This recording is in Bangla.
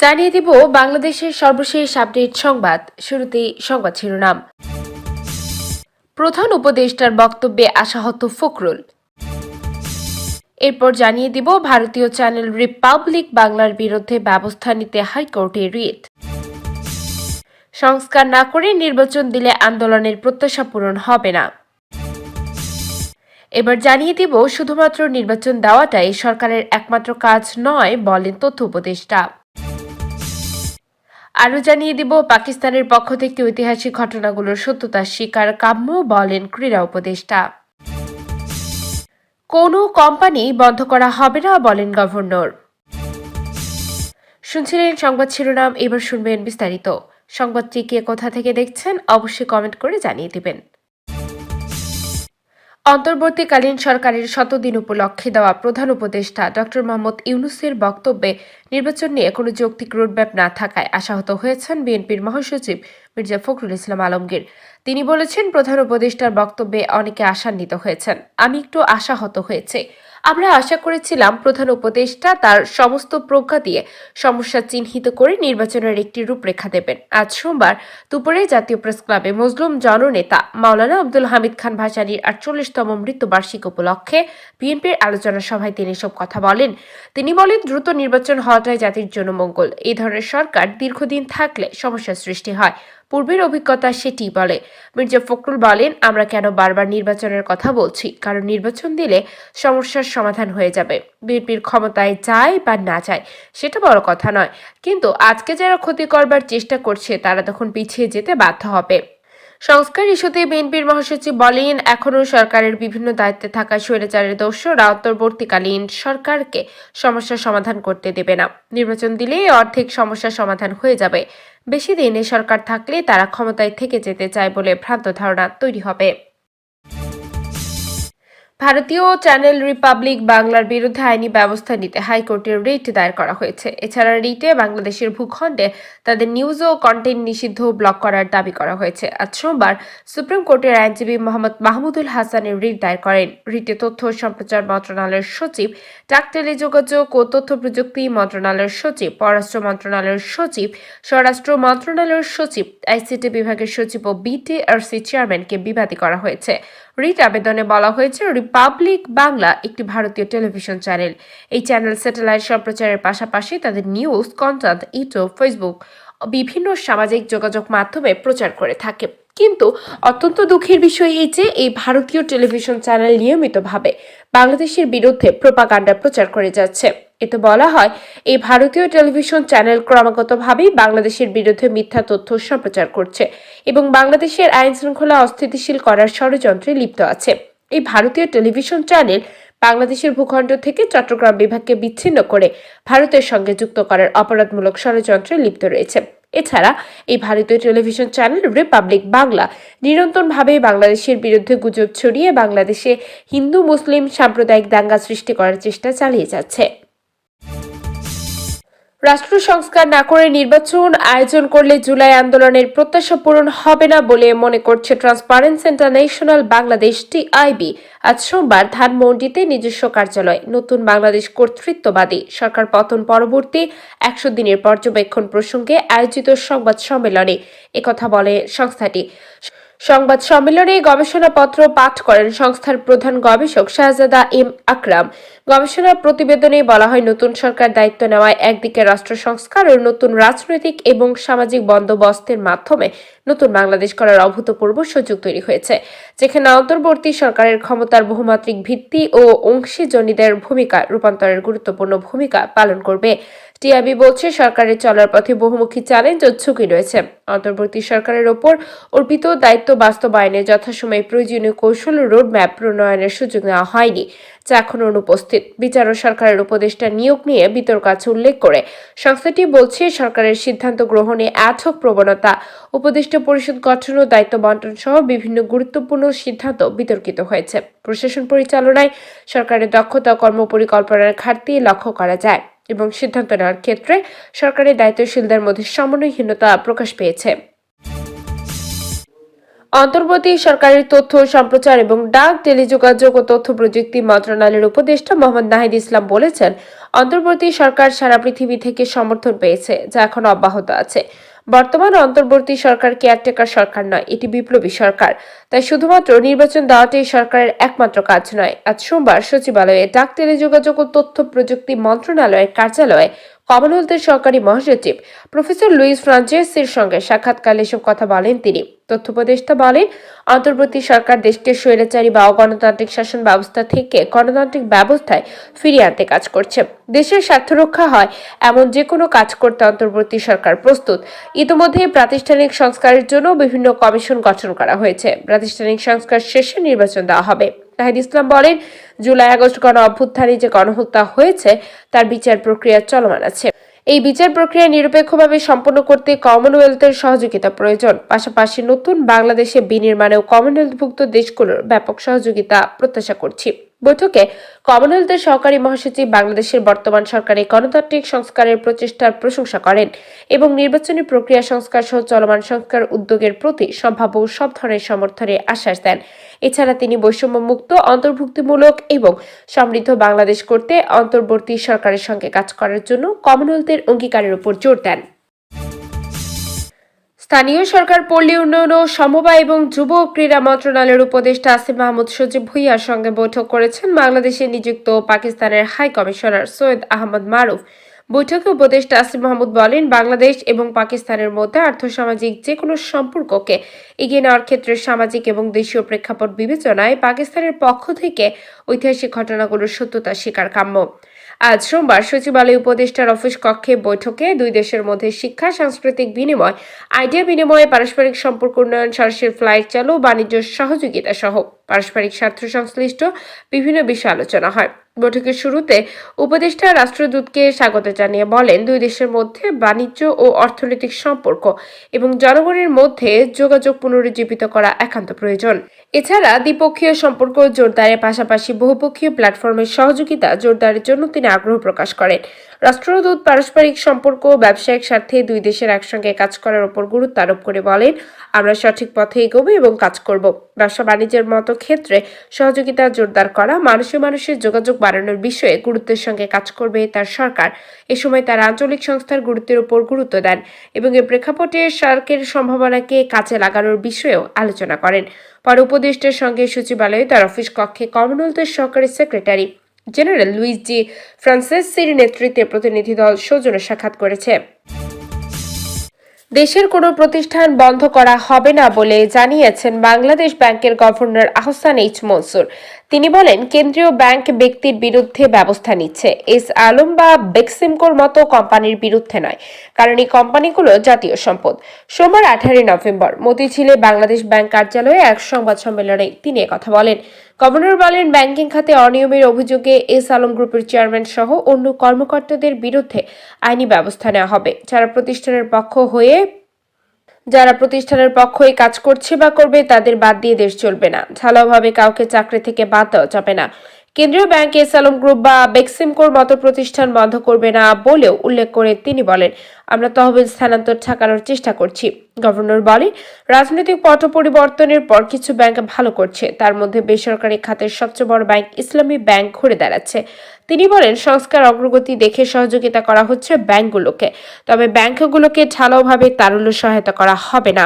জানিয়ে দিব বাংলাদেশের সর্বশেষ আপডেট সংবাদ। শুরুতেই সংবাদ শিরোনাম। প্রধান উপদেষ্টার বক্তব্যে আশাহত ফখরুল। এরপর জানিয়ে দিব ভারতীয় চ্যানেল রিপাবলিক বাংলার বিরুদ্ধে ব্যবস্থা নিতে হাইকোর্টে রিট। সংস্কার না করে নির্বাচন দিলে আন্দোলনের প্রত্যাশা পূরণ হবে না। এবার জানিয়ে দিব শুধুমাত্র নির্বাচন দেওয়াটাই সরকারের একমাত্র কাজ নয় বলেন তথ্য উপদেষ্টা। আরও জানিয়ে দিব পাকিস্তানের পক্ষ থেকে ঐতিহাসিক ঘটনাগুলোর সত্যতা স্বীকার কাম্য বলেন ক্রীড়া উপদেষ্টা। কোনো কোম্পানি বন্ধ করা হবে না বলেন গভর্নর। শুনছিলেন সংবাদ শিরোনাম, এবার শুনবেন বিস্তারিত। সংবাদটি কে কোথা থেকে দেখছেন অবশ্যই কমেন্ট করে জানিয়ে দিবেন। অন্তর্বর্তীকালীন সরকারের শতদিন উপলক্ষে দেওয়া প্রধান উপদেষ্টা ডক্টর মোহাম্মদ ইউনূসের বক্তব্যে নির্বাচন নিয়ে কোনো যৌক্তিক রোডম্যাপ না থাকায় আশাহত হয়েছেন বিএনপির মহাসচিব মির্জা ফখরুল ইসলাম আলমগীর। তিনি বলেছেন, প্রধান উপদেষ্টার বক্তব্যে অনেকে আশান্বিত হয়েছেন, আমি একটু আশাহত হয়েছে। আমরা আশা করেছিলাম প্রধান উপদেষ্টা তার সমস্ত প্রজ্ঞা দিয়ে সমস্যা চিহ্নিত করে নির্বাচনের একটি রূপরেখা দেবেন। আজ সোমবার দুপুরে জাতীয় প্রেস ক্লাবে মজলুম জননেতা মাওলানা আব্দুল হামিদ খান ভাসানীর ৪৮তম মৃত্যুবার্ষিকী উপলক্ষে বিএনপির আলোচনা সভায় তিনি এসব কথা বলেন। তিনি বলেন, দ্রুত নির্বাচন হওয়াটাই জাতির জন্য মঙ্গল। এই ধরনের সরকার দীর্ঘদিন থাকলে সমস্যার সৃষ্টি হয়, পূর্বের অভিজ্ঞতা সেটি বলে। মির্জা ফখরুল বলেন, আমরা কেন বারবার নির্বাচনের কথা বলছি? কারণ নির্বাচন দিলে সমস্যার সমাধান হয়ে যাবে। বিএনপির ক্ষমতায় যায় বা না যায় সেটা বড় কথা নয়, কিন্তু আজকে যারা ক্ষতি করবার চেষ্টা করছে তারা তখন পিছিয়ে যেতে বাধ্য হবে। সংস্কার ইস্যুতে বিএনপির মহাসচিব বলেন, এখনও সরকারের বিভিন্ন দায়িত্বে থাকা স্বৈরাচারের দোসররা অন্তর্বর্তীকালীন সরকারকে সমস্যার সমাধান করতে দেবে না। নির্বাচন দিলেই অর্ধেক সমস্যার সমাধান হয়ে যাবে। বেশি দিন এ সরকার থাকলে তারা ক্ষমতায় থেকে যেতে চায় বলে ভ্রান্ত ধারণা তৈরি হবে। ভারতীয় চ্যানেল রিপাবলিক বাংলার বিরুদ্ধে আইনি ব্যবস্থা নিতে হাইকোর্টে রিট দায়ের করা হয়েছে। এছাড়া রিটে বাংলাদেশের ভূখণ্ডে তাদের নিউজ ও কন্টেন্ট নিষিদ্ধ ব্লক করার দাবি করা হয়েছে। আজ সোমবার সুপ্রিম কোর্টের আইনজীবী মোহাম্মদ মাহমুদুল হাসানের রিট দায়ের করেন। রিটে তথ্য ও সম্প্রচার মন্ত্রণালয়ের সচিব, ডাক টেলিযোগাযোগ ও তথ্য প্রযুক্তি মন্ত্রণালয়ের সচিব, পররাষ্ট্র মন্ত্রণালয়ের সচিব, স্বরাষ্ট্র মন্ত্রণালয়ের সচিব, আইসিটি বিভাগের সচিব ও বিটিআরসি চেয়ারম্যানকে বিবাদী করা হয়েছে। রিট আবেদনে বলা হয়েছে, রিপাবলিক বাংলা একটি ভারতীয় টেলিভিশন চ্যানেল। এই চ্যানেল স্যাটেলাইট সম্প্রচারের পাশাপাশি তাদের নিউজ কন্টেন্ট ইউটিউব, ফেসবুক ও বিভিন্ন সামাজিক যোগাযোগ মাধ্যমে প্রচার করে থাকে। কিন্তু অত্যন্ত দুঃখের বিষয় এই যে এই ভারতীয় টেলিভিশন চ্যানেল নিয়মিতভাবে বাংলাদেশের বিরুদ্ধে প্রোপাগান্ডা প্রচার করে যাচ্ছে। এতে বলা হয়, এই ভারতীয় টেলিভিশন চ্যানেল ক্রমাগতভাবেই বাংলাদেশের বিরুদ্ধে মিথ্যা তথ্য সম্প্রচার করছে এবং বাংলাদেশের আইন শৃঙ্খলা অস্থিতিশীল করার ষড়যন্ত্রে লিপ্ত আছে। এই ভারতীয় টেলিভিশন চ্যানেল বাংলাদেশের ভূখণ্ড থেকে চট্টগ্রাম বিভাগকে বিচ্ছিন্ন করে ভারতের সঙ্গে যুক্ত করার অপরাধমূলক ষড়যন্ত্রে লিপ্ত রয়েছে। এছাড়া এই ভারতীয় টেলিভিশন চ্যানেল রিপাবলিক বাংলা নিরন্তরভাবে বাংলাদেশের বিরুদ্ধে গুজব ছড়িয়ে বাংলাদেশে হিন্দু মুসলিম সাম্প্রদায়িক দাঙ্গা সৃষ্টি করার চেষ্টা চালিয়ে যাচ্ছে। রাষ্ট্র সংস্কার না করে নির্বাচন আয়োজন করলে জুলাই আন্দোলনের প্রত্যাশা পূরণ হবে না বলে মনে করছে ট্রান্সপারেন্সি ইন্টারন্যাশনাল বাংলাদেশ টিআইবি। আজ সোমবার ধানমন্ডিতে নিজস্ব কার্যালয় নতুন বাংলাদেশ কর্তৃত্ববাদী সরকার পতন পরবর্তী ১০০ দিনের পর্যবেক্ষণ প্রসঙ্গে আয়োজিত সংবাদ সম্মেলনে একথা বলে সংস্থাটি। সংবাদ সম্মেলনে গবেষণাপত্র পাঠ করেন সংস্থার প্রধান গবেষক শাহজাদা এম আকরাম। গবেষণা প্রতিবেদনে বলা হয়, নতুন সরকার দায়িত্ব নেওয়ায় একদিকে রাষ্ট্র সংস্কার ও নতুন রাজনৈতিক এবং সামাজিক বন্দোবস্তের মাধ্যমে নতুন বাংলাদেশ করার অভূতপূর্ব সুযোগ তৈরি হয়েছে, যেখানে অন্তর্বর্তী সরকারের ক্ষমতার বহুমাত্রিক ভিত্তি ও অংশীজনীদের ভূমিকা রূপান্তরের গুরুত্বপূর্ণ ভূমিকা পালন করবে। টিআইবি বলছে, সরকারের চলার পথে বহুমুখী চ্যালেঞ্জ ও ঝুঁকি রয়েছে। অন্তর্বর্তী সরকারের ওপর অর্পিত দায়িত্ব বাস্তবায়নে যথাসময়ে প্রয়োজনীয় কৌশল ও রোডম্যাপ প্রণয়নের সুযোগ নেওয়া হয়নি, যা এখন অনুপস্থিত। বিচার ও সরকারের উপদেষ্টা নিয়োগ নিয়ে বিতর্ক আছে উল্লেখ করে সংস্থাটি বলছে, সরকারের সিদ্ধান্ত গ্রহণে অ্যাডহক প্রবণতা, উপদেষ্টা পরিষদ গঠন ও দায়িত্ব বন্টন সহ বিভিন্ন গুরুত্বপূর্ণ সিদ্ধান্ত বিতর্কিত হয়েছে। প্রশাসন পরিচালনায় সরকারের দক্ষতা ও কর্মপরিকল্পনার ঘাটতি লক্ষ্য করা যায় এবং সিদ্ধান্ত নেওয়ার ক্ষেত্রে সরকারের দায়িত্বশীলদের মধ্যে সমন্বয়হীনতা প্রকাশ পেয়েছে। অন্তর্বর্তী সরকারের তথ্য সম্প্রচার এবং ডাক টেলিযোগাযোগ ও তথ্য প্রযুক্তি মন্ত্রণালয়ের উপদেষ্টা মোহাম্মদ নাহিদ ইসলাম বলেছেন, অন্তর্বর্তী সরকার সারা পৃথিবী থেকে সমর্থন পেয়েছে, যা এখন অব্যাহত আছে। বর্তমান অন্তর্বর্তী সরকার কেয়ারটেকার সরকার নয়, এটি বিপ্লবী সরকার। তাই শুধুমাত্র নির্বাচন দেওয়াটাই সরকারের একমাত্র কাজ নয়। আজ সোমবার সচিবালয়ে ডাক, টেলিযোগাযোগ ও তথ্য প্রযুক্তি মন্ত্রণালয়ের কার্যালয়ে কমনওয়েলথের সহকারী মহাসচিব প্রফেসর লুইস ফ্রাঞ্চেসির সঙ্গে সাক্ষাৎকালে এসব কথা বলেন তিনি। তথ্য উপদেষ্টা বলেন, অন্তর্বর্তী সরকার দেশকে স্বৈরাচারী বা অগণতান্ত্রিক শাসন ব্যবস্থা থেকে গণতান্ত্রিক ব্যবস্থায় ফিরিয়ে আনতে কাজ করছে। দেশের স্বার্থ রক্ষা হয় এমন যে কোনো কাজ করতে অন্তর্বর্তী সরকার প্রস্তুত। ইতিমধ্যে প্রাতিষ্ঠানিক সংস্কারের জন্য বিভিন্ন কমিশন গঠন করা হয়েছে। প্রাতিষ্ঠানিক সংস্কার শেষে নির্বাচন দেওয়া হবে। নাহিদ ইসলাম বলেন, জুলাই আগস্ট গণ অভ্যুত্থানে যে গণহত্যা হয়েছে তার বিচার প্রক্রিয়া চলমান আছে। এই বিচার প্রক্রিয়া নিরপেক্ষভাবে সম্পন্ন করতে কমনওয়েলথের সহযোগিতা প্রয়োজন। পাশাপাশি নতুন বাংলাদেশে বিনির্মাণেও কমনওয়েলথভুক্ত দেশগুলোর ব্যাপক সহযোগিতা প্রত্যাশা করছি। বৈঠকে কমনওয়েলথের সহকারী মহাসচিব বাংলাদেশের বর্তমান সরকারের গণতান্ত্রিক সংস্কারের প্রচেষ্টার প্রশংসা করেন এবং নির্বাচনী প্রক্রিয়া সংস্কার সহ চলমান সংস্কার উদ্যোগের প্রতি সম্ভাব্য সব ধরনের সমর্থনের আশ্বাস দেন। এছাড়া তিনি বৈষম্যমুক্ত, অন্তর্ভুক্তিমূলক এবং সমৃদ্ধ বাংলাদেশ করতে অন্তর্বর্তী সরকারের সঙ্গে কাজ করার জন্য কমনওয়েলথের অঙ্গীকারের উপর জোর দেন। স্থানীয় সরকার, পল্লী উন্নয়ন ও সমবায় এবং যুব ও ক্রীড়া মন্ত্রণালয়ের উপদেষ্টা আসিফ মাহমুদ সজীব ভুঁইয়ার সঙ্গে বৈঠক করেছেন বাংলাদেশে নিযুক্ত পাকিস্তানের হাই কমিশনার সৈয়দ আহমদ মারুফ। বৈঠকে উপদেষ্টা আসিফ মাহমুদ বলেন, বাংলাদেশ এবং পাকিস্তানের মধ্যে আর্থসামাজিক যে কোনো সম্পর্ককে এগিয়ে নেওয়ার ক্ষেত্রে সামাজিক এবং দেশীয় প্রেক্ষাপট বিবেচনায় পাকিস্তানের পক্ষ থেকে ঐতিহাসিক ঘটনাগুলোর সত্যতা স্বীকার কাম্য। আজ সোমবার সচিবালয় উপদেষ্টার অফিস কক্ষে বৈঠকে দুই দেশের মধ্যে শিক্ষা, সাংস্কৃতিক বিনিময়, আইডিয়া বিনিময়ে, পারস্পরিক সম্পর্ক উন্নয়ন, সরাসরি ফ্লাইট চালু, বাণিজ্য সহযোগিতা সহ পারস্পরিক স্বার্থ সংশ্লিষ্ট বিভিন্ন বিষয়ে আলোচনা হয়। বৈঠকের শুরুতে উপদেষ্টা রাষ্ট্রদূতকে স্বাগত জানিয়ে বলেন, দুই দেশের মধ্যে বাণিজ্য ও অর্থনৈতিক সম্পর্ক এবং জনগণের মধ্যে যোগাযোগ পুনরুজ্জীবিত করা একান্ত প্রয়োজন। এছাড়া দ্বিপক্ষীয় সম্পর্ক জোরদারের পাশাপাশি বহুপক্ষীয় প্ল্যাটফর্মের সহযোগিতা জোরদারের জন্য তিনি আগ্রহ প্রকাশ করেন। রাষ্ট্রদূত পারস্পরিক সম্পর্ক ও ব্যবসায়িক স্বার্থে দুই দেশের একসঙ্গে কাজ করার উপর গুরুত্ব আরোপ করে বলেন, আমরা সঠিক পথে এগোবো এবং কাজ করব। ব্যবসা বাণিজ্যের মতো ক্ষেত্রে সহযোগিতা জোরদার করা, মানুষের যোগাযোগ বাড়ানোর বিষয়ে গুরুত্বের সঙ্গে কাজ করবে তার সরকার। এ সময় তার আঞ্চলিক সংস্থার গুরুত্বের উপর গুরুত্ব দেন এবং এ প্রেক্ষাপটে সার্কের সম্ভাবনাকে কাজে লাগানোর বিষয়েও আলোচনা করেন। পরে উপদেষ্টার সঙ্গে সচিবালয়ে তার অফিস কক্ষে কমনওয়েলথের সহকারী সেক্রেটারি জেনারেল লুইস জি ফ্রান্সেসির নেতৃত্বে প্রতিনিধি দল সৌজন্য সাক্ষাৎ করেছে। দেশের কোনো প্রতিষ্ঠান বন্ধ করা হবে না বলে জানিয়েছেন বাংলাদেশ ব্যাংকের গভর্নর আহসান এইচ মনসুর। তিনি বলেন, কেন্দ্রীয় ব্যাংক ব্যক্তির বিরুদ্ধে ব্যবস্থা নিচ্ছে, এস আলম বা বেক্সিমকোর মতো কোম্পানির বিরুদ্ধে নয়, কারণ এই কোম্পানিগুলো জাতীয় সম্পদ। সোমবার 18 নভেম্বর মতিঝিলে বাংলাদেশ ব্যাংক কার্যালয়ে এক সংবাদ সম্মেলনে তিনি একথা বলেন। গভর্নর বলেন, ব্যাংকিং খাতে অনিয়মের অভিযোগে এস আলম গ্রুপের চেয়ারম্যান সহ অন্য কর্মকর্তাদের বিরুদ্ধে আইনি ব্যবস্থা নেওয়া হবে। যারা প্রতিষ্ঠানের পক্ষে কাজ করছে বা করবে তাদের বাদ দিয়ে দেশ চলবে না। ঢালাওভাবে কাউকে চাকরি থেকে বাদ দেওয়া যাবে না। কেন্দ্রীয় ব্যাংক এস আলম গ্রুপ বা বেক্সিমকোর মতো প্রতিষ্ঠান বন্ধ করবে না বলেও উল্লেখ করে তিনি বলেন, আমরা তহবিল স্থানান্তর ঠেকানোর চেষ্টা করছি। গভর্নর বলেন, রাজনৈতিক পট পরিবর্তনের পর কিছু ব্যাংক ভালো করছে, তার মধ্যে বেসরকারি খাতের সবচেয়ে বড় ব্যাংক ইসলামী ব্যাংক ঘুরে দাঁড়াচ্ছে। তিনি বলেন, সংস্কার অগ্রগতি দেখে সহযোগিতা করা হচ্ছে ব্যাংকগুলোকে, তবে ব্যাংকগুলোকে ঢালাওভাবে তারল্য সহায়তা করা হবে না।